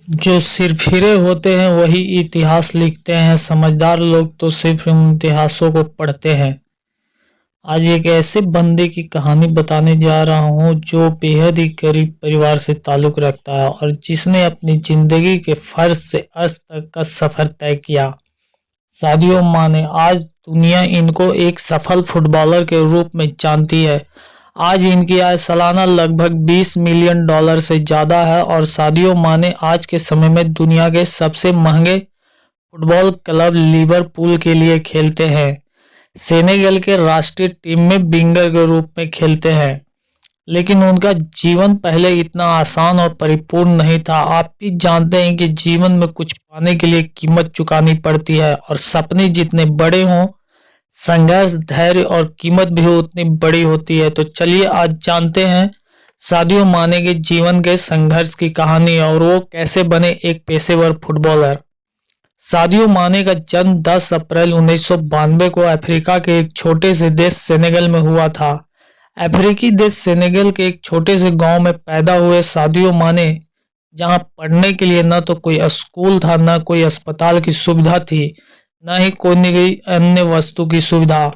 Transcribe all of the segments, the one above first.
जो सिरफिरे होते हैं वही इतिहास लिखते हैं। समझदार लोग तो सिर्फ उन इतिहासों को पढ़ते हैं। आज एक ऐसे बंदे की कहानी बताने जा रहा हूँ जो बेहद ही गरीब परिवार से ताल्लुक़ रखता है और जिसने अपनी ज़िंदगी के फर्श से अर्श तक का सफ़र तय किया। सादियो माने। आज दुनिया इनको एक सफल फुटबॉलर के रूप में जानती है। आज इनकी आय सालाना लगभग 20 मिलियन डॉलर से ज़्यादा है और सादियो माने आज के समय में दुनिया के सबसे महंगे फुटबॉल क्लब लिवरपूल के लिए खेलते हैं। सेनेगल के राष्ट्रीय टीम में विंगर के रूप में खेलते हैं। लेकिन उनका जीवन पहले इतना आसान और परिपूर्ण नहीं था। आप भी जानते हैं कि जीवन में कुछ पाने के लिए कीमत चुकानी पड़ती है और सपने जितने बड़े हों, संघर्ष, धैर्य और कीमत भी उतनी बड़ी होती है। तो चलिए आज जानते हैं सादियो माने के जीवन के संघर्ष की कहानी और वो कैसे बने एक पेशेवर फुटबॉलर। सादियो माने का जन्म 10 अप्रैल 1992 को अफ्रीका के एक छोटे से देश सेनेगल में हुआ था। अफ्रीकी देश सेनेगल के एक छोटे से गांव में पैदा हुए सादियो माने, जहां पढ़ने के लिए न तो कोई स्कूल था, न कोई अस्पताल की सुविधा थी, न ही कोई अन्य वस्तु की सुविधा।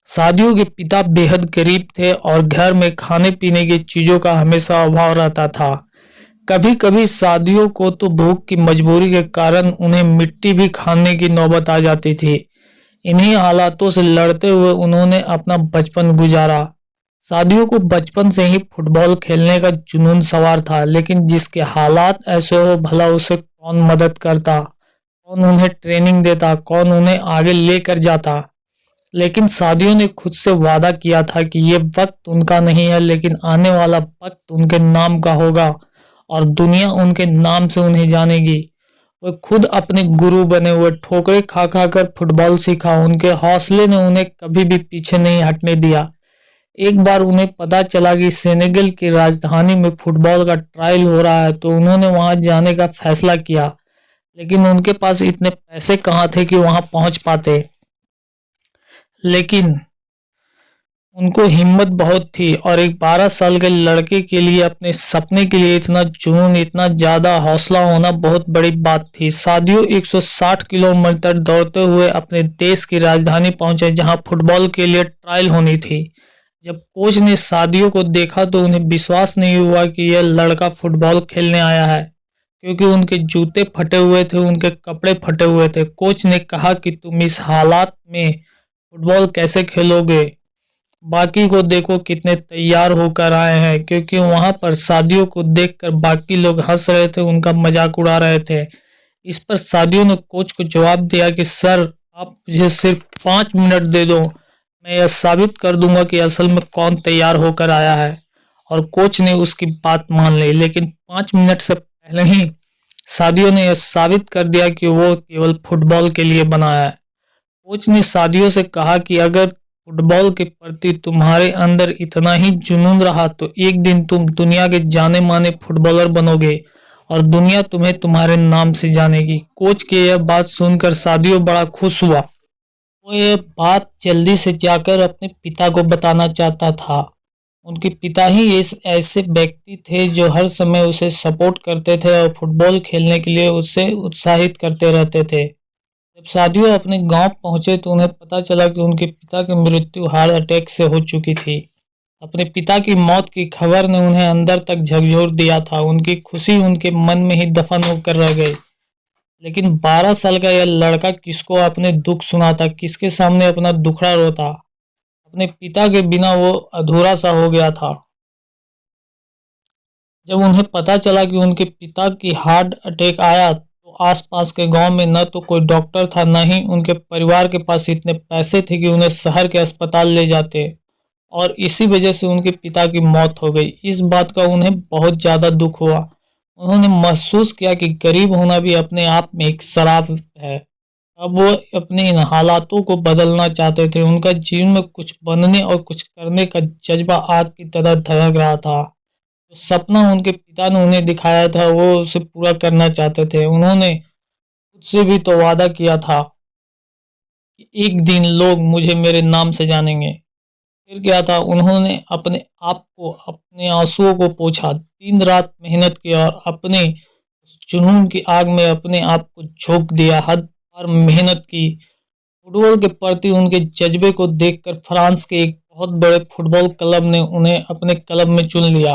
सादियो के पिता बेहद गरीब थे और घर में खाने पीने की चीजों का हमेशा अभाव रहता था। कभी कभी सादियो को तो भूख की मजबूरी के कारण उन्हें मिट्टी भी खाने की नौबत आ जाती थी। इन्हीं हालातों से लड़ते हुए उन्होंने अपना बचपन गुजारा। सादियो को बचपन से ही फुटबॉल खेलने का जुनून सवार था, लेकिन जिसके हालात ऐसे हो भला उसे कौन मदद करता, कौन उन्हें ट्रेनिंग देता, कौन उन्हें आगे लेकर जाता। लेकिन सादियो ने खुद से वादा किया था कि ये वक्त उनका नहीं है, लेकिन आने वाला वक्त उनके नाम का होगा और दुनिया उनके नाम से उन्हें जानेगी। वे खुद अपने गुरु बने हुए, ठोकरें खा खा कर फुटबॉल सीखा। उनके हौसले ने उन्हें कभी भी पीछे नहीं हटने दिया। एक बार उन्हें पता चला कि सेनेगल की राजधानी में फुटबॉल का ट्रायल हो रहा है, तो उन्होंने वहां जाने का फैसला किया। लेकिन उनके पास इतने पैसे कहाँ थे कि वहां पहुंच पाते। लेकिन उनको हिम्मत बहुत थी और एक 12 साल के लड़के के लिए अपने सपने के लिए इतना जुनून, इतना ज़्यादा हौसला होना बहुत बड़ी बात थी। सादियो 160 किलोमीटर दौड़ते हुए अपने देश की राजधानी पहुंचे, जहां फुटबॉल के लिए ट्रायल होनी थी। जब कोच ने सादियो को देखा तो उन्हें विश्वास नहीं हुआ कि यह लड़का फुटबॉल खेलने आया है, क्योंकि उनके जूते फटे हुए थे, उनके कपड़े फटे हुए थे। कोच ने कहा कि तुम इस हालात में फुटबॉल कैसे खेलोगे, बाकी को देखो कितने तैयार होकर आए हैं। क्योंकि वहां पर सादियो को देखकर बाकी लोग हंस रहे थे, उनका मजाक उड़ा रहे थे। इस पर सादियो ने कोच को जवाब दिया कि सर, आप मुझे सिर्फ 5 मिनट दे दो, मैं यह साबित कर दूंगा कि असल में कौन तैयार होकर आया है। और कोच ने उसकी बात मान ली। लेकिन 5 मिनट से पहले ही सादियो ने यह साबित कर दिया कि वो केवल फुटबॉल के लिए बना है। कोच ने सादियो से कहा कि अगर फुटबॉल के प्रति तुम्हारे अंदर इतना ही जुनून रहा तो एक दिन तुम दुनिया के जाने माने फुटबॉलर बनोगे और दुनिया तुम्हें तुम्हारे नाम से जानेगी। कोच की यह बात सुनकर सादियो बड़ा खुश हुआ। वो ये बात जल्दी से जाकर अपने पिता को बताना चाहता था। उनके पिता ही इस ऐसे व्यक्ति थे जो हर समय उसे सपोर्ट करते थे और फुटबॉल खेलने के लिए उसे उत्साहित करते रहते थे। जब सादियो अपने गांव पहुंचे तो उन्हें पता चला कि उनके पिता की मृत्यु हार्ट अटैक से हो चुकी थी। अपने पिता की मौत की खबर ने उन्हें अंदर तक झकझोर दिया था। उनकी खुशी उनके मन में ही दफन होकर रह गई। लेकिन 12 साल का यह लड़का किसको अपने दुख सुनाता, किसके सामने अपना दुखड़ा रोता। अपने पिता के बिना वो अधूरा सा हो गया था। जब उन्हें पता चला कि उनके पिता की हार्ट अटैक आया तो आसपास के गांव में न तो कोई डॉक्टर था, न ही उनके परिवार के पास इतने पैसे थे कि उन्हें शहर के अस्पताल ले जाते, और इसी वजह से उनके पिता की मौत हो गई। इस बात का उन्हें बहुत ज़्यादा दुख हुआ। उन्होंने महसूस किया कि गरीब होना भी अपने आप में एक श्राप है। अब वो अपने इन हालातों को बदलना चाहते थे। उनका जीवन में कुछ बनने और कुछ करने का जज्बा आग की तरह धड़क रहा था। जो सपना उनके पिता ने उन्हें दिखाया था वो उसे पूरा करना चाहते थे। उन्होंने खुद से भी तो वादा किया था कि एक दिन लोग मुझे मेरे नाम से जानेंगे। फिर क्या था, उन्होंने अपने आप को, अपने आंसुओं को पोंछा, दिन रात मेहनत की और अपने जुनून की आग में अपने आप को झोंक दिया, हद पार मेहनत की। फुटबॉल के प्रति उनके जज्बे को देखकर फ्रांस के एक बहुत बड़े फुटबॉल क्लब ने उन्हें अपने क्लब में चुन लिया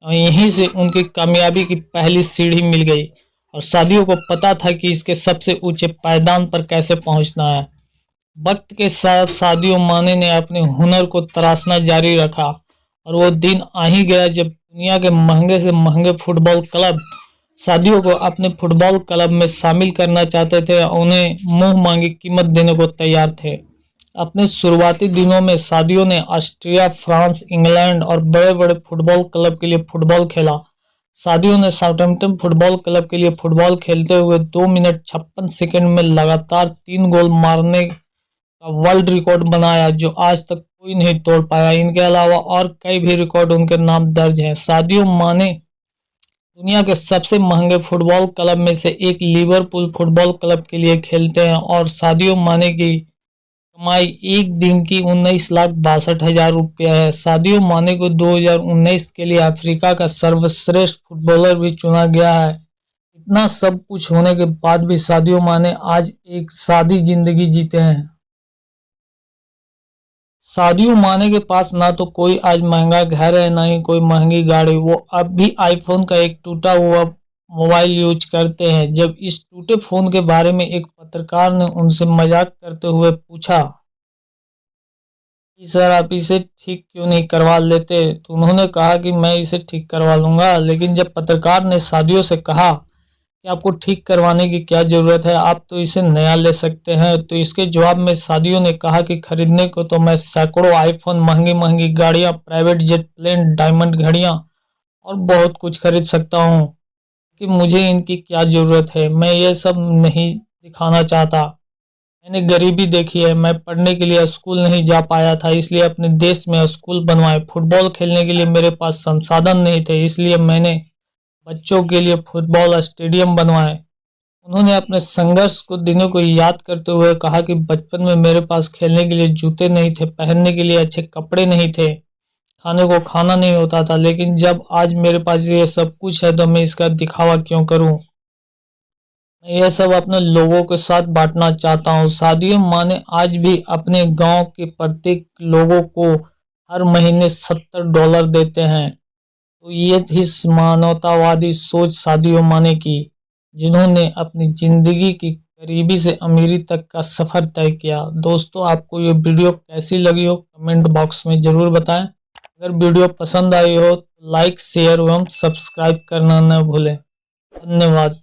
और यहीं से उनकी कामयाबी की पहली सीढ़ी मिल गई। और सादियो को पता था कि इसके सबसे ऊंचे पायदान पर कैसे पहुंचना है। वक्त के साथ सादियो माने ने अपने हुनर को तराशना जारी रखा और वो दिन आ ही गया जब दुनिया के महंगे से महंगे फुटबॉल क्लब सादियो को अपने फुटबॉल क्लब में शामिल करना चाहते थे और उन्हें मुंह मांगी कीमत देने को तैयार थे। अपने शुरुआती दिनों में सादियो ने ऑस्ट्रिया, फ्रांस, इंग्लैंड और बड़े बड़े फुटबॉल क्लब के लिए फुटबॉल खेला। सादियो ने साउथहैम्पटन फुटबॉल क्लब के लिए फुटबॉल खेलते हुए 2 मिनट 56 सेकंड में लगातार 3 गोल मारने का वर्ल्ड रिकॉर्ड बनाया, जो आज तक कोई नहीं तोड़ पाया। इनके अलावा और कई भी रिकॉर्ड उनके नाम दर्ज हैं। सादियो माने दुनिया के सबसे महंगे फुटबॉल क्लब में से एक लिवरपूल फुटबॉल क्लब के लिए खेलते हैं और सादियो माने की कमाई एक दिन की 19,62,000 रुपया है। सादियो माने को 2019 के लिए अफ्रीका का सर्वश्रेष्ठ फुटबॉलर भी चुना गया है। इतना सब कुछ होने के बाद भी सादियो माने आज एक सादी जिंदगी जीते हैं। सादियो माने के पास ना तो कोई आज महंगा घर है, ना ही कोई महंगी गाड़ी। वो अब भी आईफोन का एक टूटा हुआ मोबाइल यूज करते हैं। जब इस टूटे फोन के बारे में एक पत्रकार ने उनसे मजाक करते हुए पूछा कि सर आप इसे ठीक क्यों नहीं करवा लेते, तो उन्होंने कहा कि मैं इसे ठीक करवा लूंगा। लेकिन जब पत्रकार ने सादियो से कहा कि आपको ठीक करवाने की क्या ज़रूरत है, आप तो इसे नया ले सकते हैं, तो इसके जवाब में सादियो ने कहा कि खरीदने को तो मैं सैकड़ों आईफोन, महंगी महंगी गाड़ियां, प्राइवेट जेट प्लेन, डायमंड घड़ियां और बहुत कुछ खरीद सकता हूं कि मुझे इनकी क्या ज़रूरत है। मैं ये सब नहीं दिखाना चाहता। मैंने गरीबी देखी है। मैं पढ़ने के लिए स्कूल नहीं जा पाया था, इसलिए अपने देश में स्कूल बनवाए। फुटबॉल खेलने के लिए मेरे पास संसाधन नहीं थे, इसलिए मैंने बच्चों के लिए फुटबॉल स्टेडियम बनवाए। उन्होंने अपने संघर्ष को दिनों को याद करते हुए कहा कि बचपन में मेरे पास खेलने के लिए जूते नहीं थे, पहनने के लिए अच्छे कपड़े नहीं थे, खाने को खाना नहीं होता था, लेकिन जब आज मेरे पास ये सब कुछ है तो मैं इसका दिखावा क्यों करूं। मैं यह सब अपने लोगों के साथ बांटना चाहता हूँ। सादियो माने आज भी अपने गांव के प्रत्येक लोगों को हर महीने $70 देते हैं। तो ये थी मानवतावादी सोच सादियो माने की, जिन्होंने अपनी जिंदगी की गरीबी से अमीरी तक का सफर तय किया। दोस्तों, आपको ये वीडियो कैसी लगी हो कमेंट बॉक्स में जरूर बताएं। अगर वीडियो पसंद आई हो तो लाइक, शेयर एवं सब्सक्राइब करना न भूलें। धन्यवाद।